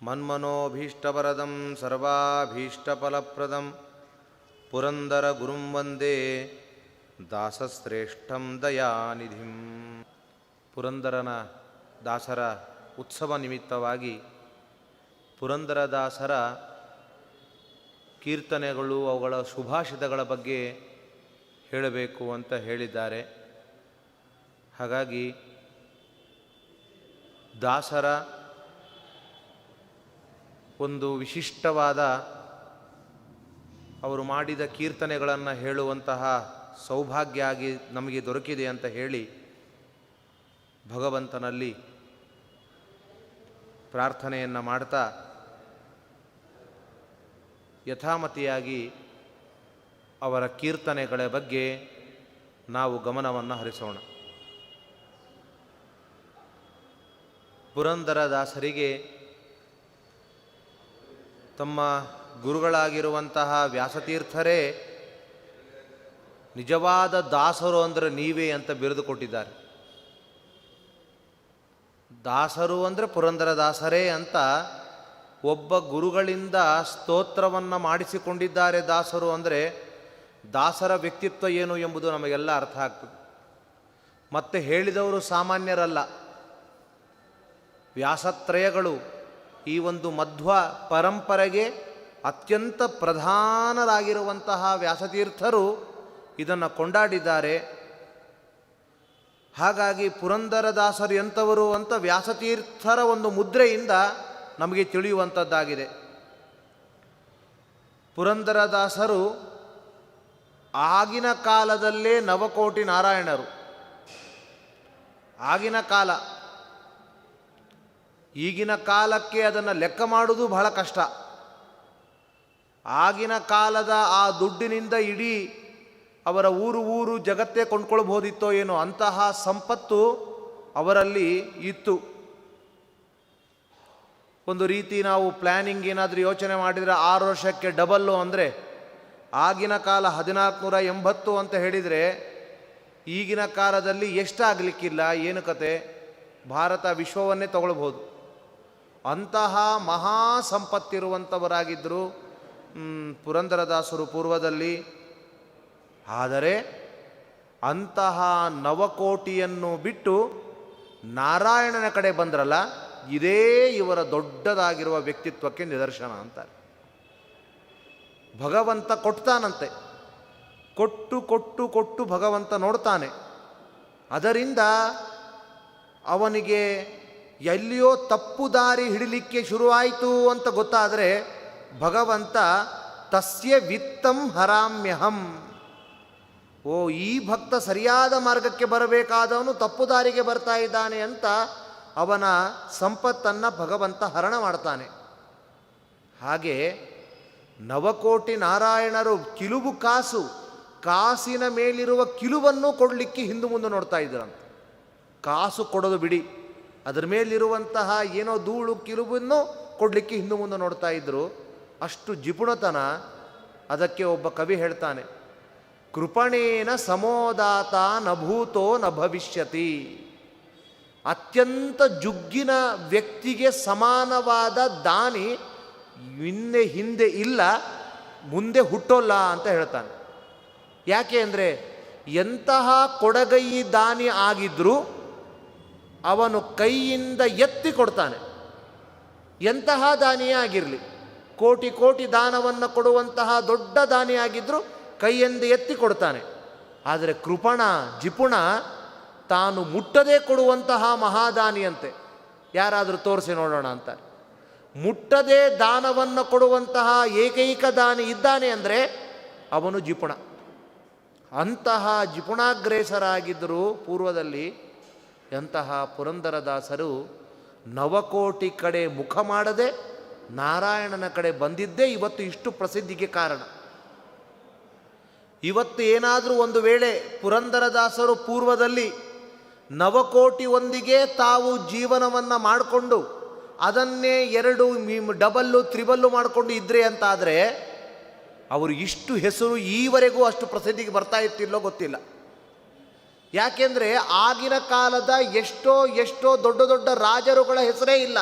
ಮನ್ಮನೋಭೀಷ್ಟವರದಂ ಸರ್ವಾಭೀಷ್ಟಫಲಪ್ರದಂ ಪುರಂದರಗುರುಂ ವಂದೇ ದಾಸಶ್ರೇಷ್ಠಂ ದಯಾನಿಧಿಂ. ಪುರಂದರನ ದಾಸರ ಉತ್ಸವ ನಿಮಿತ್ತವಾಗಿ ಪುರಂದರದಾಸರ ಕೀರ್ತನೆಗಳು, ಅವುಗಳ ಸುಭಾಷಿತಗಳ ಬಗ್ಗೆ ಹೇಳಬೇಕು ಅಂತ ಹೇಳಿದ್ದಾರೆ. ಹಾಗಾಗಿ ದಾಸರ ಒಂದು ವಿಶಿಷ್ಟವಾದ ಅವರು ಮಾಡಿದ ಕೀರ್ತನೆಗಳನ್ನು ಹೇಳುವಂತಹ ಸೌಭಾಗ್ಯ ಆಗಿ ನಮಗೆ ದೊರಕಿದೆ ಅಂತ ಹೇಳಿ ಭಗವಂತನಲ್ಲಿ ಪ್ರಾರ್ಥನೆಯನ್ನು ಮಾಡ್ತಾ ಯಥಾಮತಿಯಾಗಿ ಅವರ ಕೀರ್ತನೆಗಳ ಬಗ್ಗೆ ನಾವು ಗಮನವನ್ನು ಹರಿಸೋಣ. ಪುರಂದರದಾಸರಿಗೆ ತಮ್ಮ ಗುರುಗಳಾಗಿರುವಂತಹ ವ್ಯಾಸತೀರ್ಥರೇ ನಿಜವಾದ ದಾಸರು ಅಂದರೆ ನೀವೇ ಅಂತ ಬಿರುದು ಕೊಟ್ಟಿದ್ದಾರೆ. ದಾಸರು ಅಂದರೆ ಪುರಂದರದಾಸರೇ ಅಂತ ಒಬ್ಬ ಗುರುಗಳಿಂದ ಸ್ತೋತ್ರವನ್ನು ಮಾಡಿಸಿಕೊಂಡಿದ್ದಾರೆ. ದಾಸರು ಅಂದರೆ ದಾಸರ ವ್ಯಕ್ತಿತ್ವ ಏನು ಎಂಬುದು ನಮಗೆಲ್ಲ ಅರ್ಥ ಆಗ್ತದೆ. ಮತ್ತೆ ಹೇಳಿದವರು ಸಾಮಾನ್ಯರಲ್ಲ. ವ್ಯಾಸತ್ರಯಗಳು ಈ ಒಂದು ಮಧ್ವ ಪರಂಪರೆಗೆ ಅತ್ಯಂತ ಪ್ರಧಾನರಾಗಿರುವಂತಹ ವ್ಯಾಸತೀರ್ಥರು ಇದನ್ನು ಕೊಂಡಾಡಿದ್ದಾರೆ. ಹಾಗಾಗಿ ಪುರಂದರದಾಸರು ಎಂಥವರು ಅಂತ ವ್ಯಾಸತೀರ್ಥರ ಒಂದು ಮುದ್ರೆಯಿಂದ ನಮಗೆ ತಿಳಿಯುವಂಥದ್ದಾಗಿದೆ. ಪುರಂದರದಾಸರು ಆಗಿನ ಕಾಲದಲ್ಲೇ ನವಕೋಟಿ ನಾರಾಯಣರು. ಆಗಿನ ಕಾಲ, ಈಗಿನ ಕಾಲಕ್ಕೆ ಅದನ್ನು ಲೆಕ್ಕ ಮಾಡುವುದು ಬಹಳ ಕಷ್ಟ. ಆಗಿನ ಕಾಲದ ಆ ದುಡ್ಡಿನಿಂದ ಇಡೀ ಅವರ ಊರು ಜಗತ್ತೇ ಕೊಂಡ್ಕೊಳ್ಬೋದಿತ್ತೋ ಏನೋ ಅಂತಹ ಸಂಪತ್ತು ಅವರಲ್ಲಿ ಇತ್ತು. ಒಂದು ರೀತಿ ನಾವು ಪ್ಲ್ಯಾನಿಂಗ್ ಏನಾದರೂ ಯೋಚನೆ ಮಾಡಿದರೆ 6 ವರ್ಷಕ್ಕೆ ಡಬಲ್ಲು ಅಂದರೆ ಆಗಿನ ಕಾಲ 1480 ಅಂತ ಹೇಳಿದರೆ ಈಗಿನ ಕಾಲದಲ್ಲಿ ಎಷ್ಟಾಗಲಿಕ್ಕಿಲ್ಲ. ಏನು ಕತೆ, ಭಾರತ ವಿಶ್ವವನ್ನೇ ತಗೊಳ್ಬೋದು. ಅಂತಹ ಮಹಾ ಸಂಪತ್ತಿರುವಂಥವರಾಗಿದ್ದರು ಪುರಂದರದಾಸರು ಪೂರ್ವದಲ್ಲಿ. ಆದರೆ ಅಂತಹ ನವಕೋಟಿಯನ್ನು ಬಿಟ್ಟು ನಾರಾಯಣನ ಕಡೆ ಬಂದ್ರಲ್ಲ, ಇದೇ ಇವರ ದೊಡ್ಡದಾಗಿರುವ ವ್ಯಕ್ತಿತ್ವಕ್ಕೆ ನಿದರ್ಶನ ಅಂತಾರೆ. ಭಗವಂತ ಕೊಡ್ತಾನಂತೆ, ಕೊಟ್ಟು ಕೊಟ್ಟು ಕೊಟ್ಟು ಭಗವಂತ ನೋಡ್ತಾನೆ. ಅದರಿಂದ ಅವನಿಗೆ ಎಲ್ಲಿಯೋ ತಪ್ಪು ದಾರಿ ಹಿಡಿಲಿಕ್ಕೆ ಶುರುವಾಯಿತು ಅಂತ ಗೊತ್ತಾದರೆ ಭಗವಂತ ತಸ್ಯ ವಿತ್ತಂ ಹರಾಮ್ಯಹಂ, ಓ ಈ ಭಕ್ತ ಸರಿಯಾದ ಮಾರ್ಗಕ್ಕೆ ಬರಬೇಕಾದವನು ತಪ್ಪು ದಾರಿಗೆ ಬರ್ತಾ ಇದ್ದಾನೆ ಅಂತ ಅವನ ಸಂಪತ್ತನ್ನು ಭಗವಂತ ಹರಣ ಮಾಡ್ತಾನೆ. ಹಾಗೆ ನವಕೋಟಿ ನಾರಾಯಣರು ಕಿಲುಬು ಕಾಸಿನ ಮೇಲಿರುವ ಕಿಲುವನ್ನು ಕೊಡಲಿಕ್ಕೆ ಹಿಂದು ಮುಂದೆ ನೋಡ್ತಾ ಇದ್ರಂತೆ. ಕಾಸು ಕೊಡೋದು ಬಿಡಿ, ಅದರ ಮೇಲಿರುವಂತಹ ಏನೋ ಧೂಳು ಕಿಲುಬನ್ನು ಕೊಡಲಿಕ್ಕೆ ಹಿಂದು ಮುಂದೆ ನೋಡ್ತಾ ಇದ್ದರು. ಅಷ್ಟು ಜಿಪುಣತನ. ಅದಕ್ಕೆ ಒಬ್ಬ ಕವಿ ಹೇಳ್ತಾನೆ, ಕೃಪಣೇನ ಸಮೋದಾತ ನಭೂತೋ ನ ಭವಿಷ್ಯತಿ. ಅತ್ಯಂತ ಜುಗ್ಗಿನ ವ್ಯಕ್ತಿಗೆ ಸಮಾನವಾದ ದಾನಿ ಹಿಂದೆ ಇಲ್ಲ, ಮುಂದೆ ಹುಟ್ಟೋಲ್ಲ ಅಂತ ಹೇಳ್ತಾನೆ. ಯಾಕೆ ಅಂದರೆ ಎಂತಹ ಕೊಡಗೈ ದಾನಿ ಆಗಿದ್ರೂ ಅವನು ಕೈಯಿಂದ ಎತ್ತಿ ಕೊಡ್ತಾನೆ. ಎಂತಹ ದಾನಿಯೇ ಆಗಿರಲಿ, ಕೋಟಿ ಕೋಟಿ ದಾನವನ್ನು ಕೊಡುವಂತಹ ದೊಡ್ಡ ದಾನಿಯಾಗಿದ್ದರೂ ಕೈಯಿಂದ ಎತ್ತಿ ಕೊಡ್ತಾನೆ. ಆದರೆ ಕೃಪಣ ಜಿಪುಣ ತಾನು ಮುಟ್ಟದೇ ಕೊಡುವಂತಹ ಮಹಾದಾನಿಯಂತೆ. ಯಾರಾದರೂ ತೋರಿಸಿ ನೋಡೋಣ ಅಂತಾರೆ. ಮುಟ್ಟದೇ ದಾನವನ್ನು ಕೊಡುವಂತಹ ಏಕೈಕ ದಾನಿ ಇದ್ದಾನೆ ಅಂದರೆ ಅವನು ಜಿಪುಣ. ಅಂತಹ ಜಿಪುಣಾಗ್ರೇಸರಾಗಿದ್ದರು ಪೂರ್ವದಲ್ಲಿ. ಎಂತಹ ಪುರಂದರದಾಸರು ನವಕೋಟಿ ಕಡೆ ಮುಖ ಮಾಡದೆ ನಾರಾಯಣನ ಕಡೆ ಬಂದಿದ್ದೇ ಇವತ್ತು ಇಷ್ಟು ಪ್ರಸಿದ್ಧಿಗೆ ಕಾರಣ. ಇವತ್ತು ಏನಾದರೂ ಒಂದು ವೇಳೆ ಪುರಂದರದಾಸರು ಪೂರ್ವದಲ್ಲಿ ನವಕೋಟಿ ಒಂದಿಗೆ ತಾವು ಜೀವನವನ್ನು ಮಾಡಿಕೊಂಡು ಅದನ್ನೇ 2 ಡಬಲ್ಲು ತ್ರಿಬಲ್ಲು ಮಾಡಿಕೊಂಡು ಇದ್ರೆ ಅಂತಾದರೆ ಅವರು ಇಷ್ಟು ಹೆಸರು ಈವರೆಗೂ ಅಷ್ಟು ಪ್ರಸಿದ್ಧಿಗೆ ಬರ್ತಾ ಇತ್ತಿಲ್ಲೋ ಗೊತ್ತಿಲ್ಲ. ಯಾಕೆಂದರೆ ಆಗಿನ ಕಾಲದ ಎಷ್ಟೋ ದೊಡ್ಡ ದೊಡ್ಡ ರಾಜರುಗಳ ಹೆಸರೇ ಇಲ್ಲ.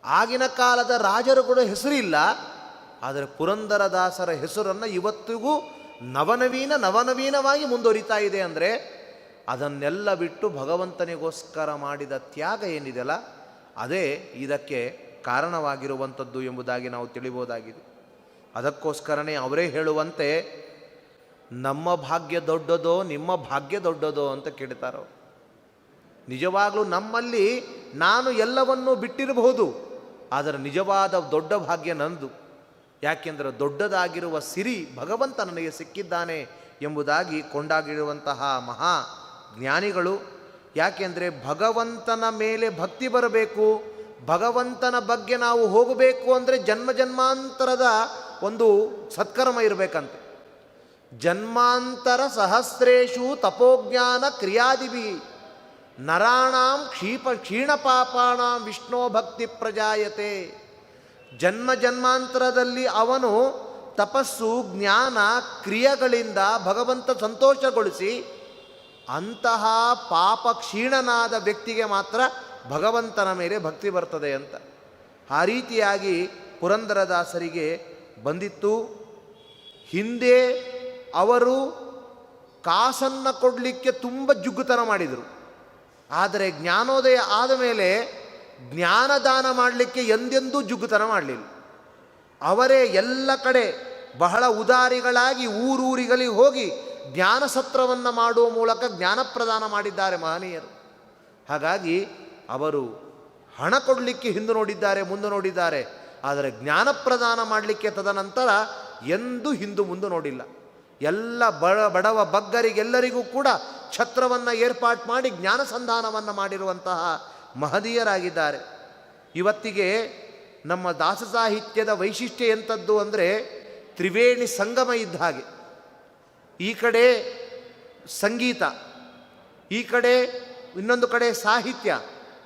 ಆಗಿನ ಕಾಲದ ರಾಜರು ಕೂಡ ಹೆಸರಿಲ್ಲ, ಆದರೆ ಪುರಂದರದಾಸರ ಹೆಸರನ್ನು ಇವತ್ತಿಗೂ ನವನವೀನವಾಗಿ ಮುಂದುವರಿತಾ ಇದೆ. ಅಂದರೆ ಅದನ್ನೆಲ್ಲ ಬಿಟ್ಟು ಭಗವಂತನಿಗೋಸ್ಕರ ಮಾಡಿದ ತ್ಯಾಗ ಏನಿದೆಯಲ್ಲ, ಅದೇ ಇದಕ್ಕೆ ಕಾರಣವಾಗಿರುವಂಥದ್ದು ಎಂಬುದಾಗಿ ನಾವು ತಿಳಿಬೋದಾಗಿದೆ. ಅದಕ್ಕೋಸ್ಕರನೇ ಅವರೇ ಹೇಳುವಂತೆ, ನಮ್ಮ ಭಾಗ್ಯ ದೊಡ್ಡದೋ ನಿಮ್ಮ ಭಾಗ್ಯ ದೊಡ್ಡದೋ ಅಂತ ಕೇಳ್ತಾರೋ. ನಿಜವಾಗಲೂ ನಮ್ಮಲ್ಲಿ ನಾನು ಎಲ್ಲವನ್ನೂ ಬಿಟ್ಟಿರಬಹುದು, ಆದರೆ ನಿಜವಾದ ದೊಡ್ಡ ಭಾಗ್ಯ ನಂದು. ಯಾಕೆಂದರೆ ದೊಡ್ಡದಾಗಿರುವ ಸಿರಿ ಭಗವಂತ ನನಗೆ ಸಿಕ್ಕಿದ್ದಾನೆ ಎಂಬುದಾಗಿ ಕೊಂಡಾಗಿರುವಂತಹ ಮಹಾ ಜ್ಞಾನಿಗಳು. ಯಾಕೆಂದರೆ ಭಗವಂತನ ಮೇಲೆ ಭಕ್ತಿ ಬರಬೇಕು, ಭಗವಂತನ ಬಗ್ಗೆ ನಾವು ಹೋಗಬೇಕು ಅಂದರೆ ಜನ್ಮಾಂತರದ ಒಂದು ಸತ್ಕರ್ಮ ಇರಬೇಕಂತೆ. ಜನ್ಮಾಂತರ ಸಹಸ್ರೇಶು ತಪೋಜ್ಞಾನ ಕ್ರಿಯಾದಿಭಿ ನರಾಣಾಂ ಕ್ಷೀಣಪಾಪಾಣಾಂ ವಿಷ್ಣೋ ಭಕ್ತಿ ಪ್ರಜಾಯತೆ. ಜನ್ಮಾಂತರದಲ್ಲಿ ಅವನು ತಪಸ್ಸು ಜ್ಞಾನ ಕ್ರಿಯೆಗಳಿಂದ ಭಗವಂತ ಸಂತೋಷಗೊಳಿಸಿ ಅಂತಹ ಪಾಪ ಕ್ಷೀಣನಾದ ವ್ಯಕ್ತಿಗೆ ಮಾತ್ರ ಭಗವಂತನ ಮೇಲೆ ಭಕ್ತಿ ಬರ್ತದೆ ಅಂತ. ಆ ರೀತಿಯಾಗಿ ಪುರಂದರದಾಸರಿಗೆ ಬಂದಿತ್ತು. ಹಿಂದೆ ಅವರು ಕಾಸನ್ನು ಕೊಡಲಿಕ್ಕೆ ತುಂಬ ಜುಗ್ಗುತನ ಮಾಡಿದರು, ಆದರೆ ಜ್ಞಾನೋದಯ ಆದ ಮೇಲೆ ಜ್ಞಾನದಾನ ಮಾಡಲಿಕ್ಕೆ ಎಂದೆಂದೂ ಜುಗ್ಗುತನ ಮಾಡಲಿಲ್ಲ. ಅವರೇ ಎಲ್ಲ ಕಡೆ ಬಹಳ ಉದಾರಿಗಳಾಗಿ ಊರೂರಿಗಳಿಗೆ ಹೋಗಿ ಜ್ಞಾನಸತ್ರವನ್ನು ಮಾಡುವ ಮೂಲಕ ಜ್ಞಾನ ಪ್ರದಾನ ಮಾಡಿದ್ದಾರೆ ಮಹನೀಯರು. ಹಾಗಾಗಿ ಅವರು ಹಣ ಕೊಡಲಿಕ್ಕೆ ಹಿಂದೆ ನೋಡಿದ್ದಾರೆ, ಮುಂದೆ ನೋಡಿದ್ದಾರೆ, ಆದರೆ ಜ್ಞಾನ ಪ್ರದಾನ ಮಾಡಲಿಕ್ಕೆ ತದನಂತರ ಎಂದೂ ಹಿಂದು ಮುಂದೆ ನೋಡಿಲ್ಲ. ಎಲ್ಲ ಬಡವ ಬಗ್ಗರಿಗೆಲ್ಲರಿಗೂ ಕೂಡ ಛತ್ರವನ್ನು ಏರ್ಪಾಟ್ ಮಾಡಿ ಜ್ಞಾನ ಸಂಧಾನವನ್ನು ಮಾಡಿರುವಂತಹ ಮಹನೀಯರಾಗಿದ್ದಾರೆ. ಇವತ್ತಿಗೆ ನಮ್ಮ ದಾಸ ಸಾಹಿತ್ಯದ ವೈಶಿಷ್ಟ್ಯ ಎಂಥದ್ದು ಅಂದರೆ ತ್ರಿವೇಣಿ ಸಂಗಮ ಇದ್ದ ಹಾಗೆ. ಈ ಕಡೆ ಸಂಗೀತ, ಈ ಕಡೆ ಇನ್ನೊಂದು ಕಡೆ ಸಾಹಿತ್ಯ,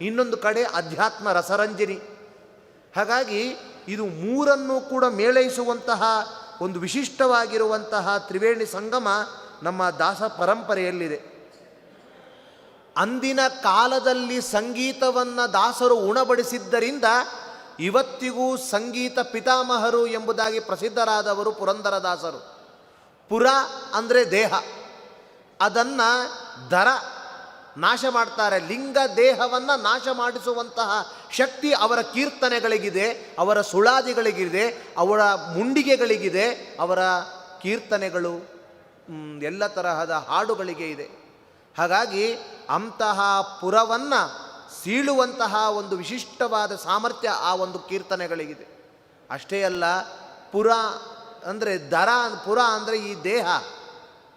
ಇನ್ನೊಂದು ಕಡೆ ಅಧ್ಯಾತ್ಮ ರಸರಂಜನಿ. ಹಾಗಾಗಿ ಇದು ಮೂರನ್ನು ಕೂಡ ಮೇಳೈಸುವಂತಹ ಒಂದು ವಿಶಿಷ್ಟವಾಗಿರುವಂತಹ ತ್ರಿವೇಣಿ ಸಂಗಮ ನಮ್ಮ ದಾಸ ಪರಂಪರೆಯಲ್ಲಿದೆ. ಅಂದಿನ ಕಾಲದಲ್ಲಿ ಸಂಗೀತವನ್ನು ದಾಸರು ಉಣಬಡಿಸಿದ್ದರಿಂದ ಇವತ್ತಿಗೂ ಸಂಗೀತ ಪಿತಾಮಹರು ಎಂಬುದಾಗಿ ಪ್ರಸಿದ್ಧರಾದವರು ಪುರಂದರದಾಸರು. ಪುರ ಅಂದರೆ ದೇಹ, ಅದನ್ನು ದರ ನಾಶ ಮಾಡ್ತಾರೆ. ಲಿಂಗ ದೇಹವನ್ನು ನಾಶ ಮಾಡಿಸುವಂತಹ ಶಕ್ತಿ ಅವರ ಕೀರ್ತನೆಗಳಿಗಿದೆ, ಅವರ ಸುಳಾದಿಗಳಿಗಿದೆ, ಅವರ ಮುಂಡಿಗೆಗಳಿಗಿದೆ, ಅವರ ಕೀರ್ತನೆಗಳು ಎಲ್ಲ ತರಹದ ಹಾಡುಗಳಿಗೆ ಇದೆ. ಹಾಗಾಗಿ ಅಂತಹ ಪುರವನ್ನು ಸೀಳುವಂತಹ ಒಂದು ವಿಶಿಷ್ಟವಾದ ಸಾಮರ್ಥ್ಯ ಆ ಒಂದು ಕೀರ್ತನೆಗಳಿಗಿದೆ. ಅಷ್ಟೇ ಅಲ್ಲ, ಪುರ ಅಂದರೆ ಪುರ ಅಂದರೆ ಈ ದೇಹ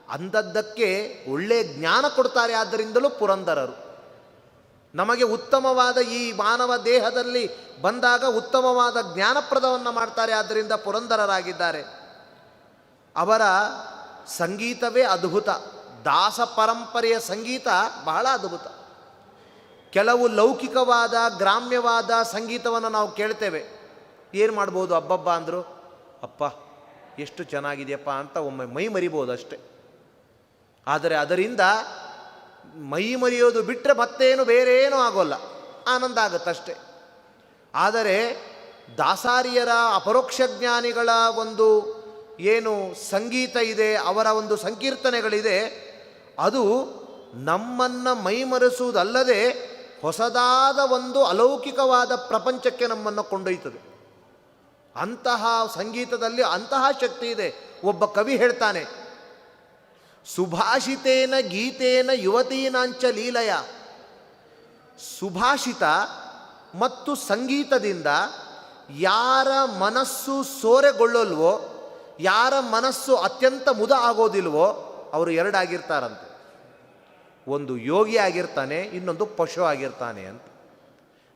ಅಂಥದ್ದಕ್ಕೆ ಒಳ್ಳೆಯ ಜ್ಞಾನ ಕೊಡ್ತಾರೆ. ಆದ್ದರಿಂದಲೂ ಪುರಂದರರು ನಮಗೆ ಉತ್ತಮವಾದ ಈ ಮಾನವ ದೇಹದಲ್ಲಿ ಬಂದಾಗ ಉತ್ತಮವಾದ ಜ್ಞಾನಪ್ರದವನ್ನು ಮಾಡ್ತಾರೆ. ಆದ್ದರಿಂದ ಪುರಂದರರಾಗಿದ್ದಾರೆ. ಅವರ ಸಂಗೀತವೇ ಅದ್ಭುತ. ದಾಸ ಪರಂಪರೆಯ ಸಂಗೀತ ಬಹಳ ಅದ್ಭುತ. ಕೆಲವು ಲೌಕಿಕವಾದ ಗ್ರಾಮ್ಯವಾದ ಸಂಗೀತವನ್ನು ನಾವು ಕೇಳ್ತೇವೆ. ಏನು ಮಾಡ್ಬೋದು, ಅಬ್ಬಬ್ಬ ಅಂದರು, ಅಪ್ಪ ಎಷ್ಟು ಚೆನ್ನಾಗಿದೆಯಪ್ಪ ಅಂತ ಒಮ್ಮೆ ಮೈ ಮರಿಬೋದು ಅಷ್ಟೆ. ಆದರೆ ಅದರಿಂದ ಮೈ ಮರೆಯೋದು ಬಿಟ್ಟರೆ ಮತ್ತೇನು ಬೇರೆ ಏನೂ ಆಗೋಲ್ಲ, ಆನಂದ ಆಗುತ್ತಷ್ಟೆ. ಆದರೆ ದಾಸಾರಿಯರ ಅಪರೋಕ್ಷ ಜ್ಞಾನಿಗಳ ಒಂದು ಏನು ಸಂಗೀತ ಇದೆ, ಅವರ ಒಂದು ಸಂಕೀರ್ತನೆಗಳಿದೆ, ಅದು ನಮ್ಮನ್ನು ಮೈಮರೆಸುವುದಲ್ಲದೆ ಹೊಸದಾದ ಒಂದು ಅಲೌಕಿಕವಾದ ಪ್ರಪಂಚಕ್ಕೆ ನಮ್ಮನ್ನು ಕೊಂಡೊಯ್ತದೆ. ಅಂತಹ ಸಂಗೀತದಲ್ಲಿ ಅಂತಹ ಶಕ್ತಿ ಇದೆ. ಒಬ್ಬ ಕವಿ ಹೇಳ್ತಾನೆ, ಸುಭಾಷಿತೇನ ಗೀತೇನ ಯುವತೀನಾಂಚ ಲೀಲಯ. ಸುಭಾಷಿತ ಮತ್ತು ಸಂಗೀತದಿಂದ ಯಾರ ಮನಸ್ಸು ಸೋರೆಗೊಳ್ಳಲ್ವೋ, ಯಾರ ಮನಸ್ಸು ಅತ್ಯಂತ ಮುದ ಆಗೋದಿಲ್ವೋ ಅವರು ಎರಡಾಗಿರ್ತಾರಂತೆ. ಒಂದು ಯೋಗಿ ಆಗಿರ್ತಾನೆ, ಇನ್ನೊಂದು ಪಶು ಆಗಿರ್ತಾನೆ ಅಂತ.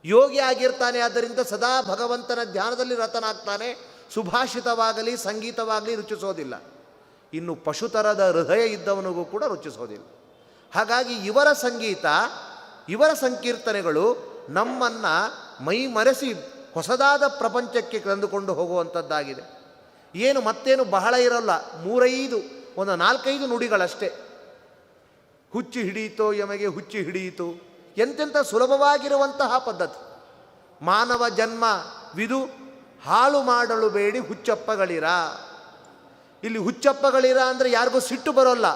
ಯೋಗಿ ಆಗಿರ್ತಾನೆ, ಆದ್ದರಿಂದ ಸದಾ ಭಗವಂತನ ಧ್ಯಾನದಲ್ಲಿ ರತನಾಗ್ತಾನೆ. ಸುಭಾಷಿತವಾಗಲಿ ಸಂಗೀತವಾಗಲಿ ರುಚಿಸೋದಿಲ್ಲ. ಇನ್ನು ಪಶುತರದ ಹೃದಯ ಇದ್ದವನಿಗೂ ಕೂಡ ರುಚಿಸೋದಿಲ್ಲ. ಹಾಗಾಗಿ ಇವರ ಸಂಗೀತ, ಇವರ ಸಂಕೀರ್ತನೆಗಳು ನಮ್ಮನ್ನು ಮೈ ಮರೆಸಿ ಹೊಸದಾದ ಪ್ರಪಂಚಕ್ಕೆ ತಂದುಕೊಂಡು ಹೋಗುವಂಥದ್ದಾಗಿದೆ. ಏನು ಮತ್ತೇನು ಬಹಳ ಇರೋಲ್ಲ, 3-5 ಒಂದು 4-5 ನುಡಿಗಳಷ್ಟೇ. ಹುಚ್ಚಿ ಹಿಡಿಯಿತೋ ಯಮಗೆ ಹುಚ್ಚಿ ಹಿಡಿಯಿತು, ಎಂತೆಂಥ ಸುಲಭವಾಗಿರುವಂತಹ ಪದ್ಧತಿ. ಮಾನವ ಜನ್ಮ ವಿದು ಹಾಳು ಮಾಡಲು ಬೇಡಿ ಹುಚ್ಚಪ್ಪಗಳಿರ. ಇಲ್ಲಿ ಹುಚ್ಚಪ್ಪಗಳಿರ ಅಂದರೆ ಯಾರಿಗೂ ಸಿಟ್ಟು ಬರೋಲ್ಲ,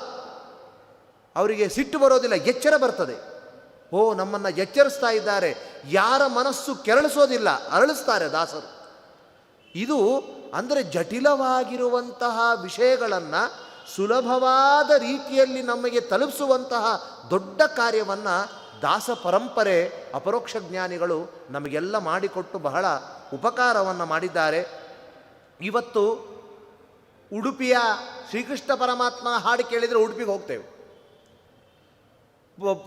ಅವರಿಗೆ ಸಿಟ್ಟು ಬರೋದಿಲ್ಲ, ಎಚ್ಚರ ಬರ್ತದೆ. ಓ, ನಮ್ಮನ್ನು ಎಚ್ಚರಿಸ್ತಾ ಇದ್ದಾರೆ, ಯಾರ ಮನಸ್ಸು ಕೆರಳಿಸೋದಿಲ್ಲ, ಅರಳಿಸ್ತಾರೆ ದಾಸರು. ಇದು ಅಂದರೆ ಜಟಿಲವಾಗಿರುವಂತಹ ವಿಷಯಗಳನ್ನು ಸುಲಭವಾದ ರೀತಿಯಲ್ಲಿ ನಮಗೆ ತಲುಪಿಸುವಂತಹ ದೊಡ್ಡ ಕಾರ್ಯವನ್ನು ದಾಸ ಪರಂಪರೆ ಅಪರೋಕ್ಷ ಜ್ಞಾನಿಗಳು ನಮಗೆಲ್ಲ ಮಾಡಿಕೊಟ್ಟು ಬಹಳ ಉಪಕಾರವನ್ನು ಮಾಡಿದ್ದಾರೆ. ಇವತ್ತು ಉಡುಪಿಯ ಶ್ರೀಕೃಷ್ಣ ಪರಮಾತ್ಮನ ಹಾಡು ಕೇಳಿದರೆ ಉಡುಪಿಗೆ ಹೋಗ್ತೇವೆ,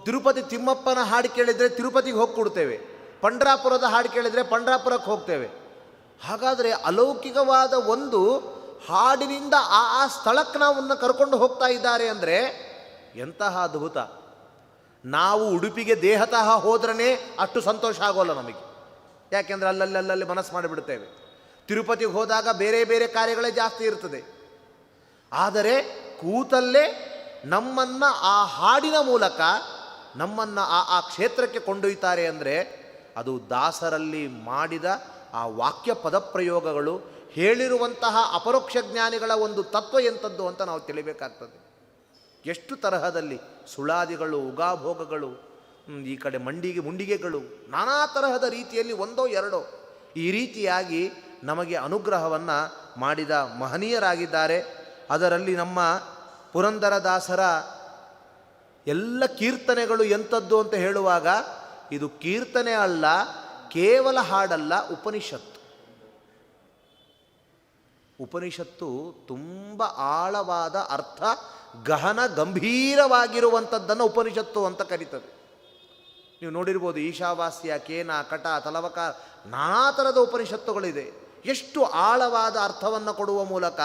ತಿರುಪತಿ ತಿಮ್ಮಪ್ಪನ ಹಾಡು ಕೇಳಿದರೆ ತಿರುಪತಿಗೆ ಹೋಗಿ ಕೊಡ್ತೇವೆ, ಪಂಡ್ರಾಪುರದ ಹಾಡು ಕೇಳಿದರೆ ಪಂಡ್ರಾಪುರಕ್ಕೆ ಹೋಗ್ತೇವೆ. ಹಾಗಾದರೆ ಅಲೌಕಿಕವಾದ ಒಂದು ಹಾಡಿನಿಂದ ಆ ಸ್ಥಳಕ್ಕೆ ನಾವನ್ನು ಕರ್ಕೊಂಡು ಹೋಗ್ತಾ ಇದ್ದಾರೆ ಅಂದರೆ ಎಂತಹ ಅದ್ಭುತ. ನಾವು ಉಡುಪಿಗೆ ದೇಹತಃ ಹೋದ್ರೇ ಅಷ್ಟು ಸಂತೋಷ ಆಗೋಲ್ಲ ನಮಗೆ, ಯಾಕೆಂದರೆ ಅಲ್ಲಲ್ಲಿ ಮನಸ್ಸು ಮಾಡಿಬಿಡ್ತೇವೆ. ತಿರುಪತಿಗೆ ಹೋದಾಗ ಬೇರೆ ಬೇರೆ ಕಾರ್ಯಗಳೇ ಜಾಸ್ತಿ ಇರ್ತದೆ. ಆದರೆ ಕೂತಲ್ಲೇ ನಮ್ಮನ್ನು ಆ ಹಾಡಿನ ಮೂಲಕ ನಮ್ಮನ್ನು ಆ ಕ್ಷೇತ್ರಕ್ಕೆ ಕೊಂಡೊಯ್ತಾರೆ ಅಂದರೆ ಅದು ದಾಸರಲ್ಲಿ ಮಾಡಿದ ಆ ವಾಕ್ಯ ಪದಪ್ರಯೋಗಗಳು, ಹೇಳಿರುವಂತಹ ಅಪರೋಕ್ಷ ಜ್ಞಾನಿಗಳ ಒಂದು ತತ್ವ ಎಂಥದ್ದು ಅಂತ ನಾವು ತಿಳಿಬೇಕಾಗ್ತದೆ. ಎಷ್ಟು ತರಹದಲ್ಲಿ ಸುಳಾದಿಗಳು, ಉಗಾಭೋಗಗಳು, ಈ ಕಡೆ ಮುಂಡಿಗೆಗಳು, ನಾನಾ ತರಹದ ರೀತಿಯಲ್ಲಿ ಒಂದೋ ಎರಡೋ ಈ ರೀತಿಯಾಗಿ ನಮಗೆ ಅನುಗ್ರಹವನ್ನು ಮಾಡಿದ ಮಹನೀಯರಾಗಿದ್ದಾರೆ. ಅದರಲ್ಲಿ ನಮ್ಮ ಪುರಂದರದಾಸರ ಎಲ್ಲ ಕೀರ್ತನೆಗಳು ಎಂಥದ್ದು ಅಂತ ಹೇಳುವಾಗ ಇದು ಕೀರ್ತನೆ ಅಲ್ಲ, ಕೇವಲ ಹಾಡಲ್ಲ, ಉಪನಿಷತ್ತು ತುಂಬ ಆಳವಾದ ಅರ್ಥ, ಗಹನ ಗಂಭೀರವಾಗಿರುವಂಥದ್ದನ್ನು ಉಪನಿಷತ್ತು ಅಂತ ಕರೀತದೆ. ನೀವು ನೋಡಿರ್ಬೋದು, ಈಶಾವಾಸ್ಯ, ಕೇನ, ಕಟ, ತಲವಕ, ನಾನಾ ಥರದ ಉಪನಿಷತ್ತುಗಳಿದೆ. ಎಷ್ಟು ಆಳವಾದ ಅರ್ಥವನ್ನು ಕೊಡುವ ಮೂಲಕ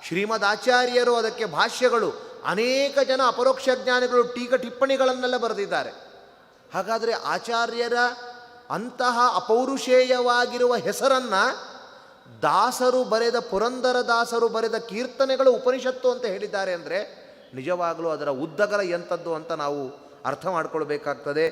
ಶ್ರೀಮದ್ ಆಚಾರ್ಯರು ಅದಕ್ಕೆ ಭಾಷ್ಯಗಳು, ಅನೇಕ ಜನ ಅಪರೋಕ್ಷ ಜ್ಞಾನಿಗಳು ಟೀಕ ಟಿಪ್ಪಣಿಗಳನ್ನೆಲ್ಲ ಬರೆದಿದ್ದಾರೆ. ಹಾಗಾದರೆ ಆಚಾರ್ಯರ ಅಂತಹ ಅಪೌರುಷೇಯವಾಗಿರುವ ಹೆಸರನ್ನು ದಾಸರು ಬರೆದ, ಪುರಂದರದಾಸರು ಬರೆದ ಕೀರ್ತನೆಗಳು ಉಪನಿಷತ್ತು ಅಂತ ಹೇಳಿದ್ದಾರೆ ಅಂದರೆ ನಿಜವಾಗಲೂ ಅದರ ಉದ್ದಗಲ ಎಂಥದ್ದು ಅಂತ ನಾವು ಅರ್ಥ ಮಾಡಿಕೊಳ್ಬೇಕಾಗ್ತದೆ.